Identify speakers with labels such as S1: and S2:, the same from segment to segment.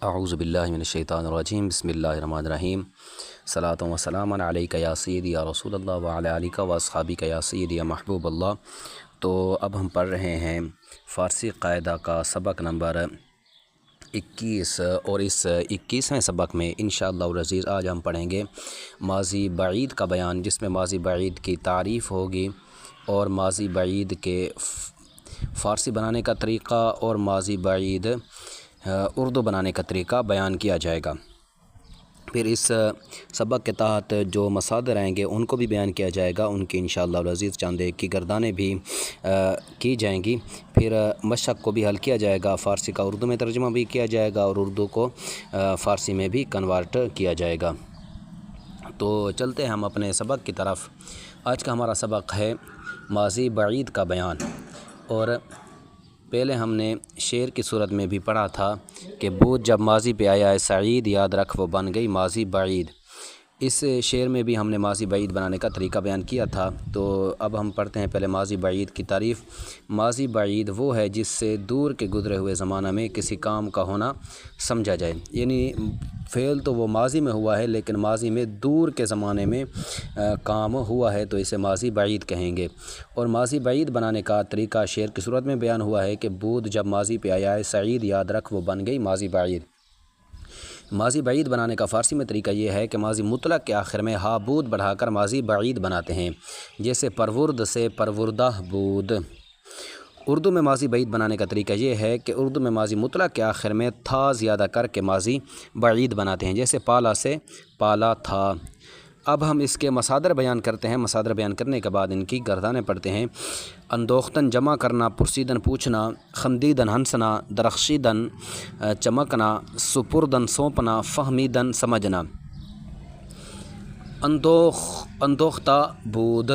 S1: اعوذ باللہ من الشیطان الرجیم بسم اللہ الرحمن الرحیم صلاۃ و سلام علیک یا سیدی یا رسول اللہ وعلی آلک و اصحابک یا سیدی یا محبوب اللہ۔ تو اب ہم پڑھ رہے ہیں فارسی قاعدہ کا سبق نمبر 21، اور اس 21ویں سبق میں انشاءاللہ العزیز آج ہم پڑھیں گے ماضی بعید کا بیان، جس میں ماضی بعید کی تعریف ہوگی اور ماضی بعید کے فارسی بنانے کا طریقہ اور ماضی بعید اردو بنانے کا طریقہ بیان کیا جائے گا۔ پھر اس سبق کے تحت جو مصادر آئیں گے ان کو بھی بیان کیا جائے گا، ان کی انشاءاللہ العزیز چند ایک کی گردانیں بھی کی جائیں گی۔ پھر مشق کو بھی حل کیا جائے گا، فارسی کا اردو میں ترجمہ بھی کیا جائے گا اور اردو کو فارسی میں بھی کنورٹ کیا جائے گا۔ تو چلتے ہیں ہم اپنے سبق کی طرف۔ آج کا ہمارا سبق ہے ماضی بعید کا بیان، اور پہلے ہم نے شعر کی صورت میں بھی پڑھا تھا کہ بود جب ماضی پہ آیا ہے سعید، یاد رکھ وہ بن گئی ماضی بعید۔ اس شعر میں بھی ہم نے ماضی بعید بنانے کا طریقہ بیان کیا تھا۔ تو اب ہم پڑھتے ہیں پہلے ماضی بعید کی تعریف۔ ماضی بعید وہ ہے جس سے دور کے گزرے ہوئے زمانہ میں کسی کام کا ہونا سمجھا جائے، یعنی فعل تو وہ ماضی میں ہوا ہے لیکن ماضی میں دور کے زمانے میں کام ہوا ہے، تو اسے ماضی بعید کہیں گے۔ اور ماضی بعید بنانے کا طریقہ شعر کی صورت میں بیان ہوا ہے کہ بود جب ماضی پہ آیا ہے سعید، یاد رکھ وہ بن گئی ماضی بعید۔ ماضی بعید بنانے کا فارسی میں طریقہ یہ ہے کہ ماضی مطلق کے آخر میں ہا بود بڑھا کر ماضی بعید بناتے ہیں، جیسے پرورد سے پروردہ بود۔ اردو میں ماضی بعید بنانے کا طریقہ یہ ہے کہ اردو میں ماضی مطلق کے آخر میں تھا زیادہ کر کے ماضی بعید بناتے ہیں، جیسے پالا سے پالا تھا۔ اب ہم اس کے مصادر بیان کرتے ہیں۔ مصادر بیان کرنے کے بعد ان کی گردانیں پڑھتے ہیں۔ اندوختن جمع کرنا، پرسیدن پوچھنا، خندیدن ہنسنا، درخشیدن چمکنا، سپردن سونپنا، فہمیدن سمجھنا۔ اندوختہ بود،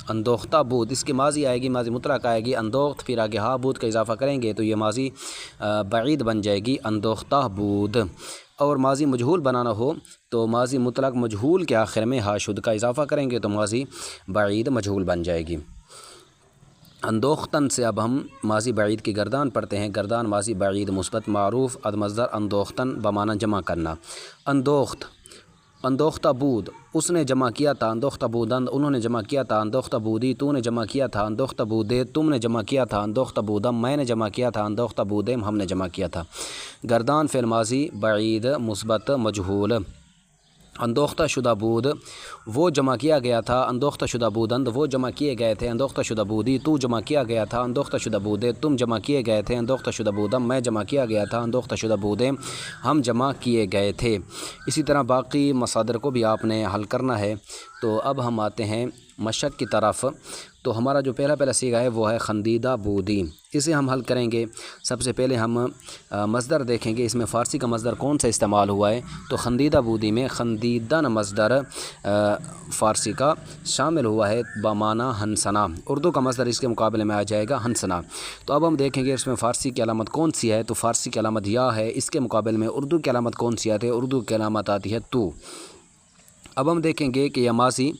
S1: اندوختہ بود، اس کی ماضی آئے گی، ماضی مطلق آئے گی اندوخت، پھر آگے ہا بود کا اضافہ کریں گے تو یہ ماضی بعید بن جائے گی اندوختہ بود۔ اور ماضی مجہول بنانا ہو تو ماضی مطلق مجہول کے آخر میں ہا شد کا اضافہ کریں گے تو ماضی بعید مجہول بن جائے گی۔ اندوختن سے اب ہم ماضی بعید کی گردان پڑھتے ہیں۔ گردان ماضی بعید مثبت معروف اد مصدر اندوختن بمعنی جمع کرنا۔ اندوخت، اندوختہ بود، اس نے جمع کیا تھا، اندوختہ بودند انہوں نے جمع کیا تھا، اندوختہ بودی تو نے جمع کیا تھا، اندوختہ بودے تم نے جمع کیا تھا، اندوختہ بودم میں نے جمع کیا تھا، اندوختہ بودیم ہم نے جمع کیا تھا۔ گردان فعل ماضی بعید مثبت مجہول۔ اندوختہ شدہ بود، وہ جمع کیا گیا تھا، اندوختہ شدہ بودند وہ جمع کیے گئے تھے، اندوختہ شدہ بودی تو جمع کیا گیا تھا، اندوختہ شدہ بودے تم جمع کیے گئے تھے، اندوختہ شدہ بودم میں جمع کیا گیا تھا، اندوختہ شدہ بودے ہم جمع کیے گئے تھے۔ اسی طرح باقی مصادر کو بھی آپ نے حل کرنا ہے۔ تو اب ہم آتے ہیں مشق کی طرف۔ تو ہمارا جو پہلا صیغہ ہے وہ ہے خندیدہ بودی، اسے ہم حل کریں گے۔ سب سے پہلے ہم مصدر دیکھیں گے، اس میں فارسی کا مصدر کون سا استعمال ہوا ہے، تو خندیدہ بودی میں خندیدن مصدر فارسی کا شامل ہوا ہے بمعنی ہنسنا۔ اردو کا مصدر اس کے مقابلے میں آ جائے گا ہنسنا۔ تو اب ہم دیکھیں گے اس میں فارسی کی علامت کون سی ہے، تو فارسی کی علامت یا ہے، اس کے مقابلے میں اردو کی علامت کون سی آتی ہے، اردو کی علامت آتی ہے تو۔ اب ہم دیکھیں گے کہ یہ ماضی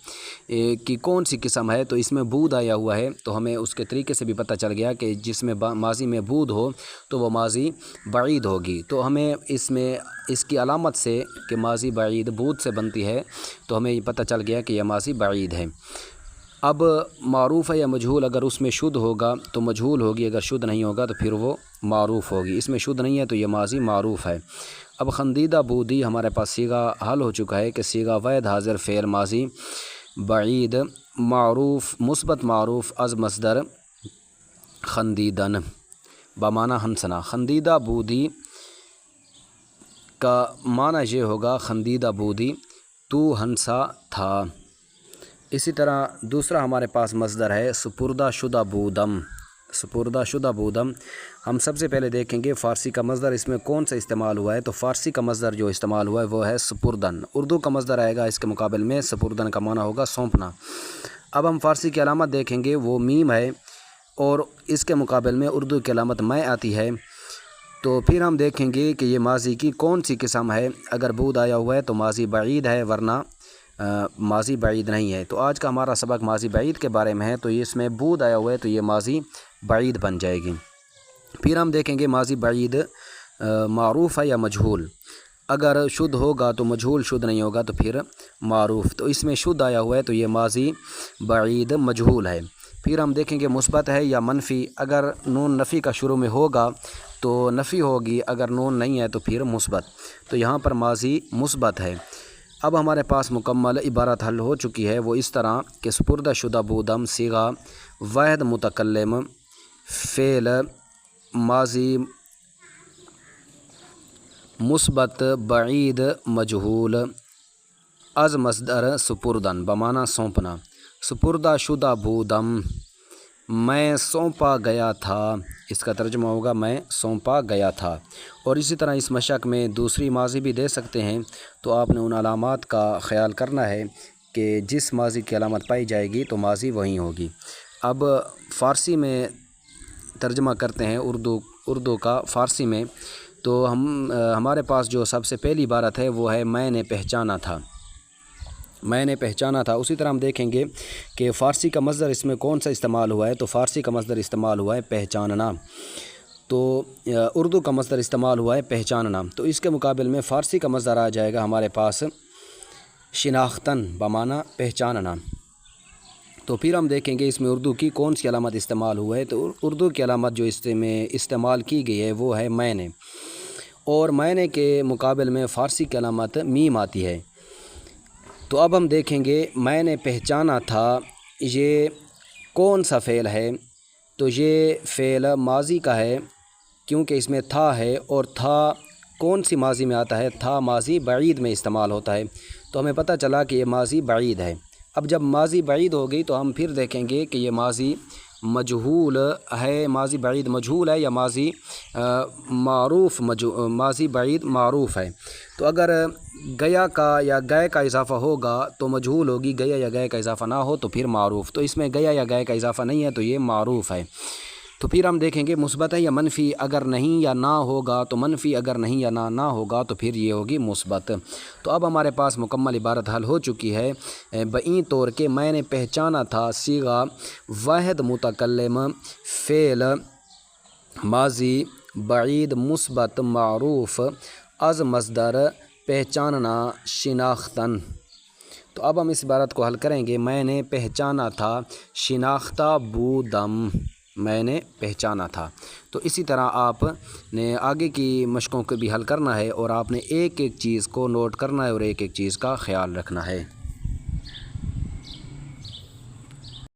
S1: کی کون سی قسم ہے، تو اس میں بود آیا ہوا ہے، تو ہمیں اس کے طریقے سے بھی پتہ چل گیا کہ جس میں ماضی میں بود ہو تو وہ ماضی بعید ہوگی۔ تو ہمیں اس کی علامت سے کہ ماضی بعید بود سے بنتی ہے، تو ہمیں یہ پتہ چل گیا کہ یہ ماضی بعید ہے۔ اب معروف ہے یا مجہول، اگر اس میں شد ہوگا تو مجہول ہوگی، اگر شد نہیں ہوگا تو پھر وہ معروف ہوگی۔ اس میں شد نہیں ہے تو یہ ماضی معروف ہے۔ اب خندیدہ بودی ہمارے پاس صیغہ حل ہو چکا ہے کہ صیغہ واحد حاضر فعل ماضی بعید معروف مثبت معروف از مصدر خندیدن بمعنی ہنسنا۔ خندیدہ بودی کا معنی یہ ہوگا خندیدہ بودی تو ہنسا تھا۔ اسی طرح دوسرا ہمارے پاس مصدر ہے سپردہ شدہ بودم، سپردہ شدہ بودم۔ ہم سب سے پہلے دیکھیں گے فارسی کا مصدر اس میں کون سا استعمال ہوا ہے، تو فارسی کا مصدر جو استعمال ہوا ہے وہ ہے سپردن۔ اردو کا مصدر آئے گا اس کے مقابل میں، سپردن کا معنی ہوگا سونپنا۔ اب ہم فارسی کی علامت دیکھیں گے، وہ میم ہے، اور اس کے مقابل میں اردو کی علامت میں آتی ہے۔ تو پھر ہم دیکھیں گے کہ یہ ماضی کی کون سی قسم ہے، اگر بود آیا ہوا ہے تو ماضی بعید ہے، ورنہ ماضی بعید نہیں ہے۔ تو آج کا ہمارا سبق ماضی بعید کے بارے میں ہے، تو اس میں بود آیا ہوا ہے تو یہ ماضی بعید بن جائے گی۔ پھر ہم دیکھیں گے ماضی بعید معروف ہے یا مجہول. اگر شدھ ہوگا تو مجہول، شدھ نہیں ہوگا تو پھر معروف. تو اس میں شدھ آیا ہوا ہے تو یہ ماضی بعید مجہول ہے. پھر ہم دیکھیں گے مثبت ہے یا منفی. اگر نون نفی کا شروع میں ہوگا تو نفی ہوگی، اگر نون نہیں ہے تو پھر مثبت. تو یہاں پر ماضی مثبت ہے. اب ہمارے پاس مکمل عبارت حل ہو چکی ہے، وہ اس طرح کہ سپردہ شدہ بودم صیغہ واحد متکلم فعل ماضی مثبت بعید مجہول از مصدر سپردن بمعنی سونپنا. سپردہ شدہ بودم میں سونپا گیا تھا، اس کا ترجمہ ہوگا میں سونپا گیا تھا. اور اسی طرح اس مشق میں دوسری ماضی بھی دے سکتے ہیں، تو آپ نے ان علامات کا خیال کرنا ہے کہ جس ماضی کی علامت پائی جائے گی تو ماضی وہیں ہوگی. اب فارسی میں ترجمہ کرتے ہیں اردو کا فارسی میں. تو ہمارے پاس جو سب سے پہلی عبارت ہے وہ ہے میں نے پہچانا تھا. میں نے پہچانا تھا. اسی طرح ہم دیکھیں گے کہ فارسی کا مصدر اس میں کون سا استعمال ہوا ہے. تو فارسی کا مصدر استعمال ہوا ہے پہچاننا. تو اردو کا مصدر استعمال ہوا ہے پہچاننا. تو اس کے مقابل میں فارسی کا مصدر آ جائے گا ہمارے پاس شناختن بمعنی پہچاننا. تو پھر ہم دیکھیں گے اس میں اردو کی کون سی علامت استعمال ہوا ہے. تو اردو کی علامت جو اس میں استعمال کی گئی ہے وہ ہے میں نے. اور میں نے کے مقابل میں فارسی کی علامت میم آتی ہے. تو اب ہم دیکھیں گے میں نے پہچانا تھا یہ کون سا فعل ہے. تو یہ فعل ماضی کا ہے کیونکہ اس میں تھا ہے، اور تھا کون سی ماضی میں آتا ہے؟ تھا ماضی بعید میں استعمال ہوتا ہے. تو ہمیں پتہ چلا کہ یہ ماضی بعید ہے. اب جب ماضی بعید ہو گئی تو ہم پھر دیکھیں گے کہ یہ ماضی مجہول ہے، ماضی بعید مجہول ہے یا ماضی معروف ماضی بعید معروف ہے. تو اگر گیا کا یا گئے کا اضافہ ہوگا تو مجہول ہوگی، گیا یا گئے کا اضافہ نہ ہو تو پھر معروف. تو اس میں گیا یا گئے کا اضافہ نہیں ہے تو یہ معروف ہے. تو پھر ہم دیکھیں گے مثبت ہے یا منفی. اگر نہیں یا نہ ہوگا تو منفی، اگر نہیں یا نہ ہوگا تو پھر یہ ہوگی مثبت. تو اب ہمارے پاس مکمل عبارت حل ہو چکی ہے بئیں طور کہ میں نے پہچانا تھا صیغہ واحد متکلم فعل ماضی بعید مثبت معروف از مصدر پہچاننا شناختن. تو اب ہم اس عبارت کو حل کریں گے. میں نے پہچانا تھا شناختہ بودم، میں نے پہچانا تھا. تو اسی طرح آپ نے آگے کی مشقوں کو بھی حل کرنا ہے، اور آپ نے ایک ایک چیز کو نوٹ کرنا ہے اور ایک ایک چیز کا خیال رکھنا ہے.